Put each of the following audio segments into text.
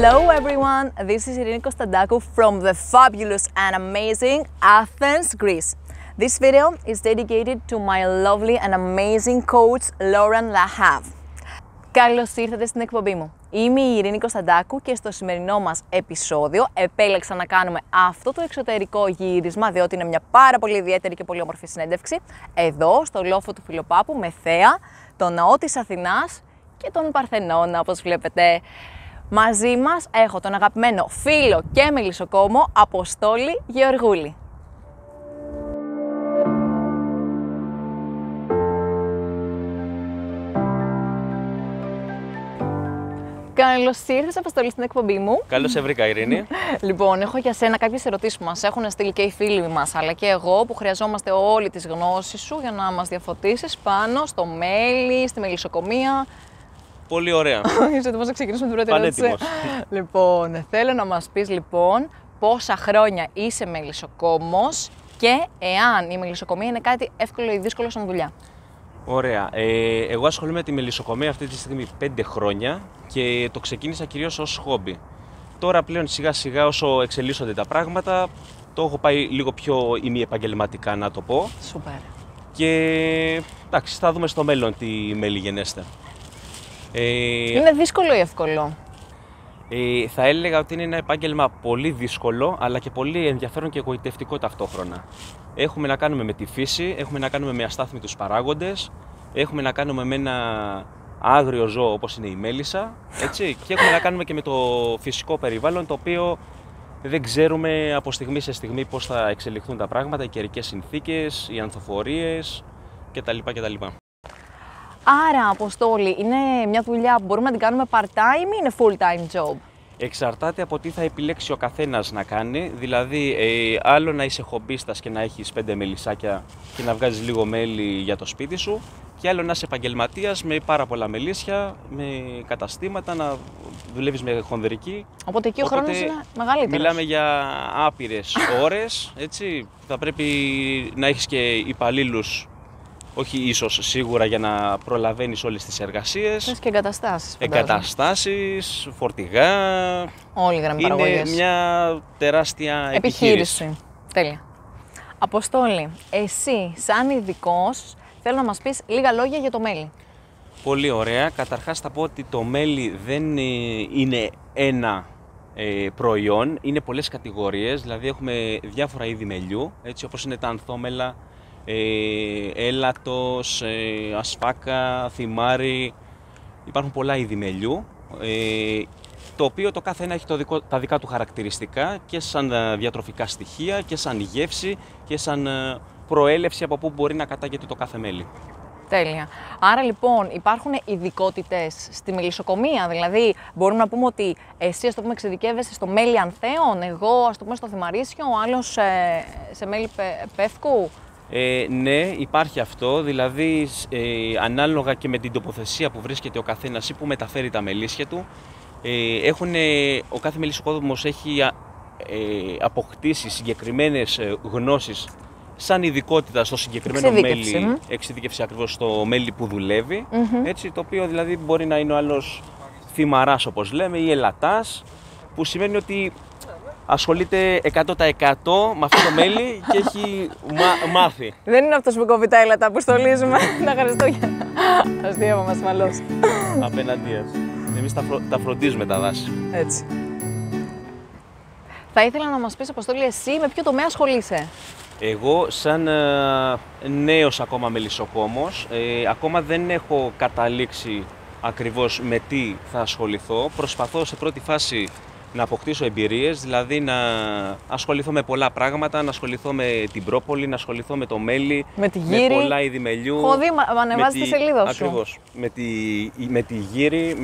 Hello everyone, this is Irini Konstantakou from the fabulous and amazing Athens, Greece. This video is dedicated to my lovely and amazing coach Lauren Lahav. Καλώς ήρθατε στην εκπομπή μου. Είμαι η Ιρήνη Κωνσταντάκου και στο σημερινό μας επεισόδιο επέλεξα να κάνουμε αυτό το εξωτερικό γύρισμα, διότι είναι μια πάρα πολύ ιδιαίτερη και πολύ όμορφη συνέντευξη, εδώ στο λόφο του Φιλοπάπου με θέα, το ναό της Αθηνάς και τον Παρθενώνα, όπως βλέπετε. Μαζί μας έχω τον αγαπημένο φίλο και μελισσοκόμο Αποστόλη Γεωργούλη. Καλώς ήρθες, Αποστόλη, στην εκπομπή μου. Καλώς σε βρήκα, Ειρήνη. Λοιπόν, έχω για σένα κάποιες ερωτήσεις που μας έχουν στείλει και οι φίλοι μας, αλλά και εγώ, που χρειαζόμαστε όλη τις γνώσεις σου για να μας διαφωτίσεις πάνω στο μέλι, στη μελισσοκομεία. Πολύ ωραία. Είσαι έτοιμος να ξεκινήσουμε την πρώτη ερώτηση? Πανέτοιμος. Λοιπόν, θέλω να μας πεις λοιπόν πόσα χρόνια είσαι μελισσοκόμος και εάν η μελισσοκομεία είναι κάτι εύκολο ή δύσκολο σαν δουλειά. Ωραία. Εγώ ασχολούμαι με τη μελισσοκομεία αυτή τη στιγμή 5 χρόνια και το ξεκίνησα κυρίως ως χόμπι. Τώρα πλέον σιγά σιγά όσο εξελίσσονται τα πράγματα, το έχω πάει λίγο πιο ημιεπαγγελματικά, να το πω. Σούπερ. Και εντάξει, θα δούμε στο μέλλον τι μέλη γενέστε. Είναι δύσκολο ή εύκολο? Θα έλεγα ότι είναι ένα επάγγελμα πολύ δύσκολο, αλλά και πολύ ενδιαφέρον και εγωιτευτικό ταυτόχρονα. Έχουμε να κάνουμε με τη φύση, έχουμε να κάνουμε με αστάθμιτους παράγοντες, έχουμε να κάνουμε με ένα άγριο ζώο όπως είναι η μέλισσα, έτσι, και έχουμε να κάνουμε και με το φυσικό περιβάλλον, το οποίο δεν ξέρουμε από στιγμή σε στιγμή πώς θα εξελιχθούν τα πράγματα, οι καιρικές συνθήκες, οι ανθοφορίες κτλ. Άρα, Αποστόλη, είναι μια δουλειά που μπορούμε να την κάνουμε part-time ή είναι full-time job? Εξαρτάται από τι θα επιλέξει ο καθένας να κάνει. Δηλαδή, άλλο να είσαι χομπίστας και να έχεις 5 μελισσάκια και να βγάζεις λίγο μέλι για το σπίτι σου, και άλλο να είσαι επαγγελματίας με πάρα πολλά μελίσια, με καταστήματα, να δουλεύεις με χονδρική. Οπότε εκεί ο χρόνος είναι μεγαλύτερος. Μιλάμε για άπειρες ώρες, έτσι. Θα πρέπει να έχεις και υπαλλήλους. Όχι ίσως σίγουρα για να προλαβαίνεις όλες τις εργασίες. Θες και εγκαταστάσεις. Εγκαταστάσεις, φορτηγά. Όλη η γραμμή παραγωγής. Είναι μια τεράστια επιχείρηση. Τέλεια. Αποστόλη, εσύ σαν ειδικός θέλω να μας πεις λίγα λόγια για το μέλι. Πολύ ωραία. Καταρχάς θα πω ότι το μέλι δεν είναι ένα προϊόν. Είναι πολλές κατηγορίες. Δηλαδή έχουμε διάφορα είδη μελιού, έτσι, όπως είναι τα ανθόμελα, έλατος, ασφάκα, θυμάρι. Υπάρχουν πολλά είδη μελιού, το οποίο το κάθε ένα έχει τα δικά του χαρακτηριστικά και σαν διατροφικά στοιχεία και σαν γεύση και σαν προέλευση από πού μπορεί να κατάγεται το κάθε μέλι. Τέλεια. Άρα λοιπόν υπάρχουν ειδικότητες στη μελισσοκομεία, δηλαδή μπορούμε να πούμε ότι εσύ, ας το πούμε, εξειδικεύεσαι στο μέλι ανθέων, εγώ ας το πούμε στο θυμαρίσιο, ο άλλος σε μέλι πεύκου. Ναι, υπάρχει αυτό, δηλαδή ανάλογα και με την τοποθεσία που βρίσκεται ο καθένας ή που μεταφέρει τα μελίσια του, ο κάθε μελισσοκόμος έχει αποκτήσει συγκεκριμένες γνώσεις σαν ειδικότητα στο συγκεκριμένο μέλι, εξειδίκευση ακριβώς στο μέλι που δουλεύει, έτσι, το οποίο δηλαδή μπορεί να είναι ο άλλος θυμαράς όπως λέμε ή ελατάς, που σημαίνει ότι ασχολείται 100% με αυτό το μέλι και έχει μάθει. Δεν είναι αυτός που κόβει τα έλατα που στολίζουμε τα Χριστούγεννα. Αστείευα ασφαλώς. Απέναντίας. Εμείς τα φροντίζουμε τα δάση. Έτσι. Θα ήθελα να μας πεις, Αποστόλη, εσύ με ποιο τομέα ασχολείσαι? Εγώ σαν νέος ακόμα μελισσοκόμος, ακόμα δεν έχω καταλήξει ακριβώς με τι θα ασχοληθώ. Προσπαθώ σε πρώτη φάση να αποκτήσω εμπειρίες, δηλαδή να ασχοληθώ με πολλά πράγματα, να ασχοληθώ με την πρόπολη, να ασχοληθώ με το μέλι, με τη γύρι, με πολλά είδη μελιού. Έχω δει, ανεβάζει τη σελίδα σου. Ακριβώς. Με τη γύρι,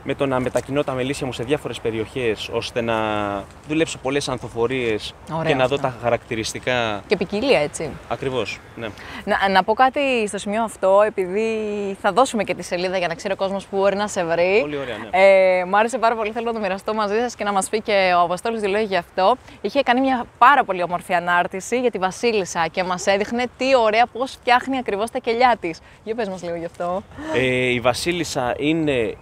με το να μετακινώ τα μελίσια μου σε διάφορες περιοχές, ώστε να δουλέψω πολλές ανθοφορίες και να δω τα χαρακτηριστικά. Και ποικιλία, έτσι. Ακριβώς, ναι. Να πω κάτι στο σημείο αυτό, επειδή θα δώσουμε και τη σελίδα για να ξέρει ο κόσμος που μπορεί να σε βρει. Πολύ ωραία, ναι. Μ' άρεσε πάρα πολύ, θέλω να το μοιραστώ μαζί σας και να μας πει και ο Αποστόλης δύο λόγια γι' αυτό. Είχε κάνει μια πάρα πολύ όμορφη ανάρτηση για τη Βασίλισσα και μας έδειχνε τι ωραία πώς φτιάχνει ακριβώς τα κελιά της. Για πες μας λίγο γι' αυτό. Η Βασίλισσα είναι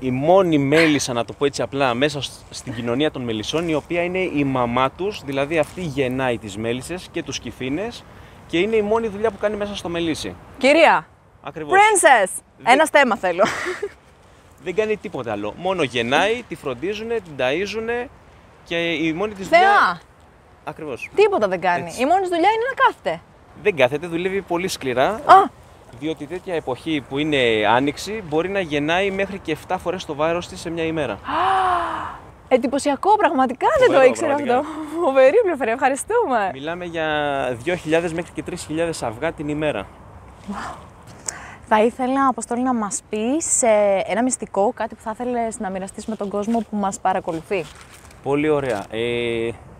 η μόνη μέλισσα, να το πω έτσι απλά, μέσα στην κοινωνία των μελισσών, η οποία είναι η μαμά τους, δηλαδή αυτή γεννάει τις μέλισσες και τους κυφήνες και είναι η μόνη δουλειά που κάνει μέσα στο μελίσι. Κυρία! Ακριβώς. Princess! Ένα στέμα θέλω. Δεν κάνει τίποτα άλλο. Μόνο γεννάει, τη φροντίζουν, την ταΐζουν και η μόνη της Θεά! δουλειά. Ακριβώς. Τίποτα δεν κάνει. Έτσι. Η μόνη της δουλειά είναι να κάθεται. Δεν κάθεται, δουλεύει πολύ σκληρά. Α! Διότι τέτοια εποχή που είναι άνοιξη μπορεί να γεννάει μέχρι και 7 φορές το βάρος της σε μια ημέρα. Εντυπωσιακό, πραγματικά δεν το Φοβερό, ήξερα πραγματικά. αυτό. Φοβερή πληροφορία, ευχαριστούμε. Μιλάμε για 2.000 μέχρι και 3.000 αυγά την ημέρα. Θα ήθελα, Αποστόλη, να μας πεις ένα μυστικό, κάτι που θα ήθελες να μοιραστείς με τον κόσμο που μας παρακολουθεί. Πολύ ωραία.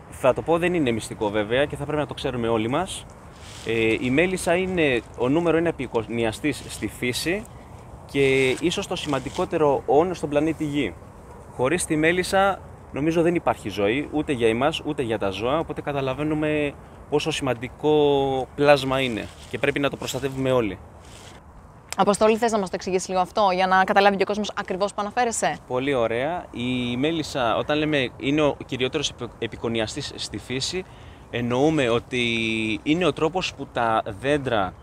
Θα το πω, δεν είναι μυστικό βέβαια και θα πρέπει να το ξέρουμε όλοι μας. Η μέλισσα είναι ο νούμερο 1 επικονιαστής στη φύση και ίσως το σημαντικότερο όν στον πλανήτη Γη. Χωρίς τη μέλισσα νομίζω δεν υπάρχει ζωή, ούτε για εμάς ούτε για τα ζώα, οπότε καταλαβαίνουμε πόσο σημαντικό πλάσμα είναι και πρέπει να το προστατεύουμε όλοι. Αποστόλη, θες να μας το εξηγήσεις λίγο αυτό, για να καταλάβει και ο κόσμος ακριβώς που αναφέρεσαι? Πολύ ωραία. Η μέλισσα, όταν λέμε είναι ο κυριότερος επικονιαστής στη φύση, εννοούμε ότι είναι ο τρόπος που τα δέντρα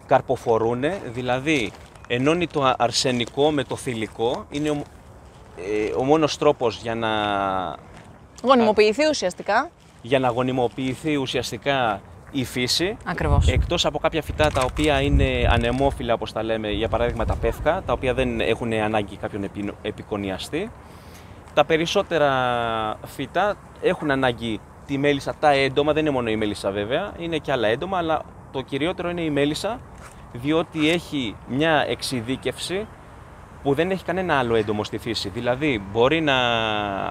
καρποφορούν, δηλαδή ενώνει το αρσενικό με το θηλυκό. Είναι ο μόνος τρόπος Γονιμοποιηθεί ουσιαστικά. για να γονιμοποιηθεί ουσιαστικά η φύση. Ακριβώς. Εκτός από κάποια φυτά τα οποία είναι ανεμόφυλλα, όπως τα λέμε, για παράδειγμα τα πεύκα, τα οποία δεν έχουν ανάγκη κάποιον επικονιαστή. Τα περισσότερα φυτά έχουν ανάγκη τη μέλισσα, τα έντομα, δεν είναι μόνο η μέλισσα βέβαια, είναι και άλλα έντομα, αλλά το κυριότερο είναι η μέλισσα, διότι έχει μια εξειδίκευση που δεν έχει κανένα άλλο έντομο στη φύση. Δηλαδή μπορεί να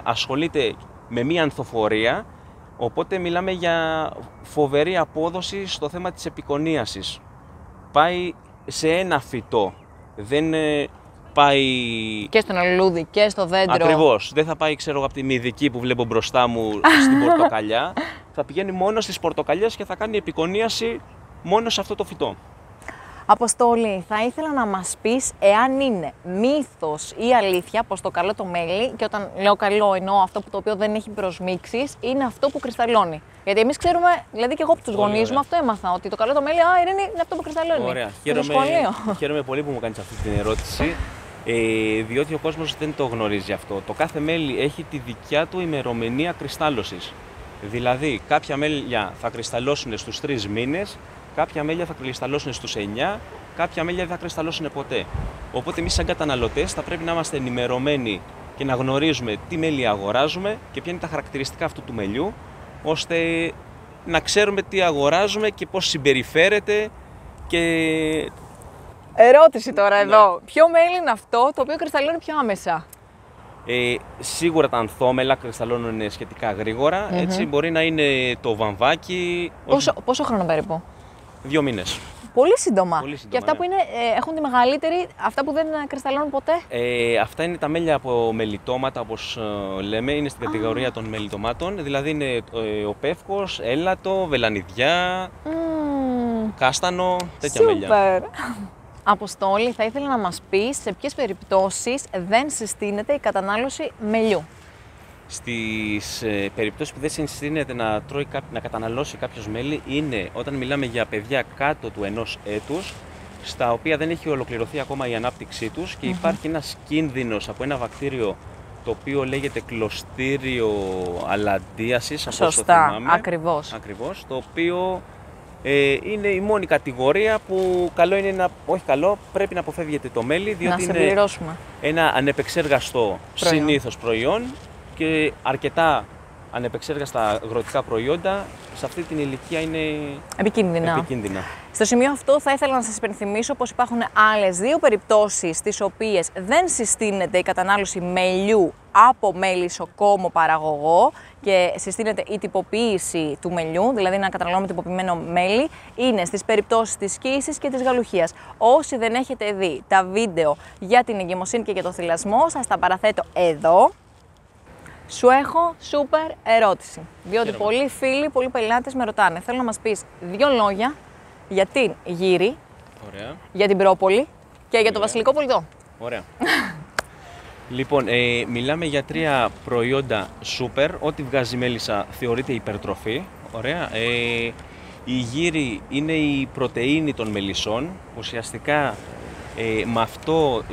ασχολείται με μία ανθοφορία, οπότε μιλάμε για φοβερή απόδοση στο θέμα της επικονίασης. Πάει σε ένα φυτό, δεν πάει... Και στον λουλούδι και στο δέντρο. Ακριβώς. Δεν θα πάει, ξέρω, από τη μυδική που βλέπω μπροστά μου στην πορτοκαλιά. Θα πηγαίνει μόνο στις πορτοκαλιές και θα κάνει επικονίαση μόνο σε αυτό το φυτό. Αποστόλη, θα ήθελα να μας πεις εάν είναι μύθος ή αλήθεια πως το καλό το μέλι, και όταν λέω καλό εννοώ αυτό που το οποίο δεν έχει προσμίξεις, είναι αυτό που κρυσταλλώνει. Γιατί εμείς ξέρουμε, δηλαδή και εγώ από τους γονείς μου αυτό έμαθα, ότι το καλό το μέλι, Ειρήνη, είναι αυτό που κρυσταλλώνει. Ωραία. Χαίρομαι πολύ που μου κάνεις αυτή την ερώτηση, διότι ο κόσμος δεν το γνωρίζει αυτό. Το κάθε μέλι έχει τη δικιά του ημερομηνία κρυστάλλωσης. Δηλαδή, κάποια μέλια θα κρυσταλλώσουν στους 3 μήνες, κάποια μέλια θα κρυσταλλώσουν στους 9, κάποια μέλια δεν θα κρυσταλλώσουν ποτέ. Οπότε, εμείς, σαν καταναλωτές, θα πρέπει να είμαστε ενημερωμένοι και να γνωρίζουμε τι μέλι αγοράζουμε και ποια είναι τα χαρακτηριστικά αυτού του μελιού, ώστε να ξέρουμε τι αγοράζουμε και πώς συμπεριφέρεται και... Ερώτηση τώρα εδώ. Ποιο μέλι είναι αυτό το οποίο κρυσταλλώνει πιο άμεσα? Σίγουρα τα ανθόμελα κρυσταλλώνουν σχετικά γρήγορα. Έτσι μπορεί να είναι το βαμβάκι. Πόσο χρόνο περίπου? 2 μήνες. Πολύ σύντομα. Πολύ σύντομα, Και αυτά ναι. που είναι, έχουν τη μεγαλύτερη, αυτά που δεν κρυσταλλώνουν ποτέ. Αυτά είναι τα μέλια από μελιτώματα, όπως λέμε. Είναι στην κατηγορία των μελιτωμάτων. Δηλαδή είναι ο πεύκος, έλατο, βελανιδιά, κάστανο, τέτοια μέλια. Σούπερ! Αποστόλη, θα ήθελα να μας πεις σε ποιες περιπτώσεις δεν συστήνεται η κατανάλωση μελιού. Στις περιπτώσεις που δεν συστήνεται να καταναλώσει κάποιος μέλι είναι όταν μιλάμε για παιδιά κάτω του 1 έτους, στα οποία δεν έχει ολοκληρωθεί ακόμα η ανάπτυξή τους και υπάρχει ένας κίνδυνος από ένα βακτήριο το οποίο λέγεται κλωστήριο αλαντίασης. Σωστά, ακριβώς. Ακριβώς, το οποίο είναι η μόνη κατηγορία που καλό είναι πρέπει να αποφεύγετε το μέλι, διότι είναι ένα ανεπεξέργαστο συνήθως προϊόν και αρκετά ανεπεξέργαστα αγροτικά προϊόντα σε αυτή την ηλικία είναι επικίνδυνα. Στο σημείο αυτό θα ήθελα να σας υπενθυμίσω πως υπάρχουν άλλες 2 περιπτώσεις στις οποίες δεν συστήνεται η κατανάλωση μελιού από μέλισσοκόμο παραγωγό και συστήνεται η τυποποίηση του μελιού, δηλαδή να καταναλώνουμε τυποποιημένο μέλι, είναι στις περιπτώσεις της σκύσης και της γαλουχίας. Όσοι δεν έχετε δει τα βίντεο για την εγκυμοσύνη και για το θυλασμό, σας τα παραθέτω εδώ. Σου έχω σούπερ ερώτηση, διότι πολλοί φίλοι, πολλοί πελάτες με ρωτάνε. Θέλω να μας πεις 2 λόγια για την γύρι, Ωραία. για την πρόπολη και για το βασιλικό πολιτό. Ωραία. Λοιπόν, μιλάμε για 3 προϊόντα super. Ό,τι βγάζει η μέλισσα θεωρείται υπερτροφή. Ωραία. Η γύρι είναι η πρωτεΐνη των μελισσών. Ουσιαστικά με αυτό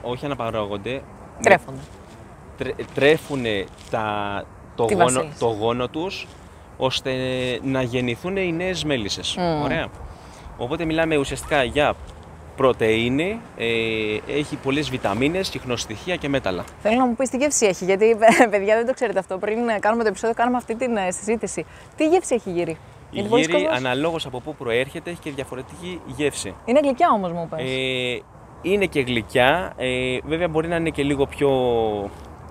όχι αναπαράγονται. Τρέφονται. Τρέφουν το γόνο τους, ώστε να γεννηθούν οι νέες μέλισσες. Ωραία. Οπότε μιλάμε ουσιαστικά για πρωτεΐνη, έχει πολλές βιταμίνες, ιχνοστοιχεία και μέταλλα. Θέλω να μου πεις τι γεύση έχει, γιατί παιδιά δεν το ξέρετε αυτό. Πριν κάνουμε το επεισόδιο, κάνουμε αυτή τη συζήτηση. Τι γεύση έχει η γύρι? Η γύρι, αναλόγως από πού προέρχεται, έχει και διαφορετική γεύση. Είναι γλυκιά όμως, μου πες. Είναι και γλυκιά, βέβαια μπορεί να είναι και λίγο πιο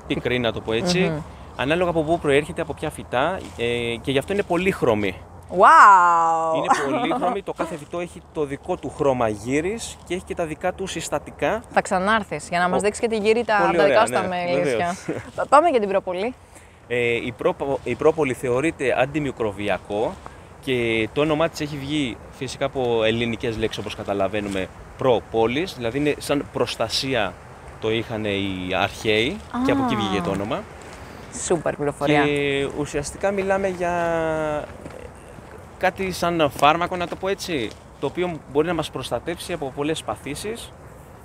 πικρή, να το πω έτσι. Ανάλογα από πού προέρχεται, από ποια φυτά, και γι' αυτό είναι πολύχρωμη. Wow! Είναι πολύχρωμη, το κάθε φυτό έχει το δικό του χρώμα γύρις και έχει και τα δικά του συστατικά. Θα ξανάρθεις για να μας δείξεις και τη γύρι τα δικά σου τα μέλισσια. Πάμε για την πρόπολη. Η πρόπολη θεωρείται αντιμικροβιακό και το όνομά της έχει βγει φυσικά από ελληνικές λέξεις, όπως καταλαβαίνουμε, προπόλης, δηλαδή είναι σαν προστασία, το είχαν οι αρχαίοι και από εκεί βγήκε το όνομα. Σούπερ πληροφορία. Και ουσιαστικά μιλάμε για κάτι σαν φάρμακο, να το πω έτσι, το οποίο μπορεί να μας προστατεύσει από πολλές παθήσεις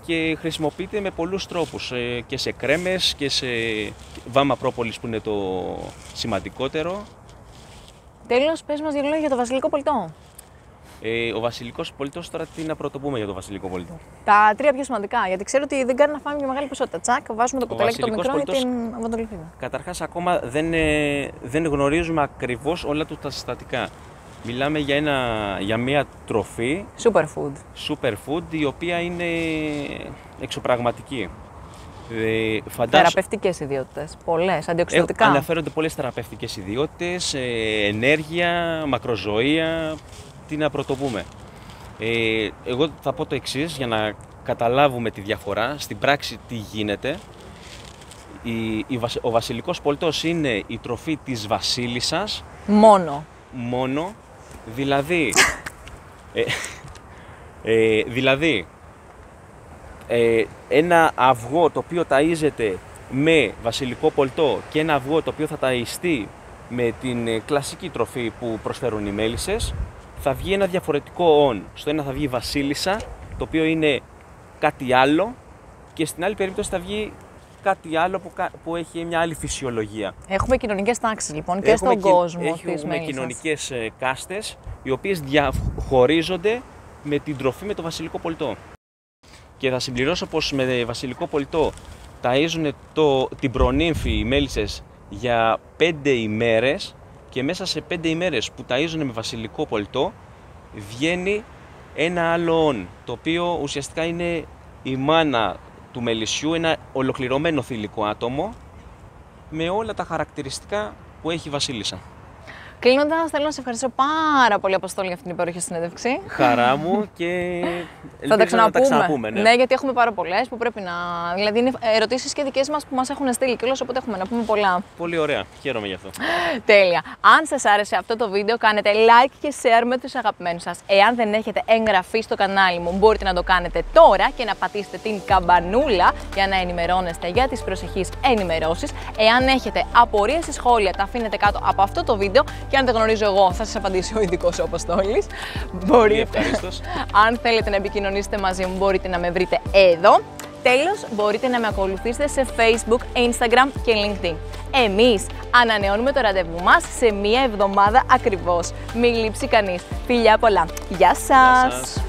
και χρησιμοποιείται με πολλούς τρόπους, και σε κρέμες και σε βάμα πρόπολης που είναι το σημαντικότερο. Τέλος, πες μας δύο λόγια για το βασιλικό πολιτό. Ο βασιλικός πολιτός, τώρα τι να πρωτοπούμε για το βασιλικό πολιτό? Τα 3 πιο σημαντικά, γιατί ξέρω ότι δεν κάνει να φάμε μια μεγάλη ποσότητα. Τσακ, βάζουμε το κουταλάκι το μικρό για την βαντολιφίδα. Καταρχάς, ακόμα δεν γνωρίζουμε ακριβώς όλα του τα συστατικά. Μιλάμε για μια τροφή superfood, η οποία είναι εξωπραγματική. Θεραπευτικές ιδιότητες, πολλές, αντιοξυδοτικά. Αναφέρονται πολλές θεραπευτικές ιδιότητες, ενέργεια, μακροζωία, τι να πρωτοπούμε. Εγώ θα πω το εξής, για να καταλάβουμε τη διαφορά, στην πράξη τι γίνεται. Ο βασιλικός πολιτός είναι η τροφή της βασίλισσας. Μόνο, δηλαδή ένα αυγό το οποίο ταΐζεται με βασιλικό πολιτό και ένα αυγό το οποίο θα ταΐστεί με την κλασική τροφή που προσφέρουν οι μέλισσες, θα βγει ένα διαφορετικό όν. Στο ένα θα βγει βασίλισσα, το οποίο είναι κάτι άλλο, και στην άλλη περίπτωση θα βγει κάτι άλλο που έχει μια άλλη φυσιολογία. Έχουμε κοινωνικές τάξεις λοιπόν και στον κόσμο της μέλισσας. Έχουμε κοινωνικές κάστες, οι οποίες διαχωρίζονται με την τροφή με το βασιλικό πολιτό. Και θα συμπληρώσω πως με βασιλικό πολιτό ταΐζουν την προνύμφη οι μέλισσες για 5 ημέρες, και μέσα σε 5 ημέρες που ταΐζουν με βασιλικό πολιτό βγαίνει ένα άλλο όν, το οποίο ουσιαστικά είναι η μάνα του μελισσιού, ένα ολοκληρωμένο θηλυκό άτομο με όλα τα χαρακτηριστικά που έχει η βασίλισσα. Κλείνοντας, θέλω να σε ευχαριστήσω πάρα πολύ, Αποστόλη, για αυτήν την υπέροχη συνέντευξη. Χαρά μου και ελπίζω να τα ξαναπούμε. Ναι, γιατί έχουμε πάρα πολλές που πρέπει να. Δηλαδή, είναι ερωτήσεις και δικές μας που μας έχουν στείλει κιόλας, οπότε έχουμε να πούμε πολλά. Πολύ ωραία. Χαίρομαι γι' αυτό. Τέλεια. Αν σας άρεσε αυτό το βίντεο, κάνετε like και share με τους αγαπημένους σας. Εάν δεν έχετε εγγραφεί στο κανάλι μου, μπορείτε να το κάνετε τώρα και να πατήσετε την καμπανούλα για να ενημερώνεστε για τις προσεχείς ενημερώσεις. Εάν έχετε απορίες ή σχόλια, τα αφήνετε κάτω από αυτό το βίντεο. Και αν δεν γνωρίζω εγώ, θα σας απαντήσει ο ειδικός ο Αποστόλης. Μπορείτε. Αν θέλετε να επικοινωνήσετε μαζί μου, μπορείτε να με βρείτε εδώ. Τέλος, μπορείτε να με ακολουθήσετε σε Facebook, Instagram και LinkedIn. Εμείς ανανεώνουμε το ραντεβού μας σε μία εβδομάδα ακριβώς. Μην λείψει κανείς. Φιλιά πολλά. Γεια σας!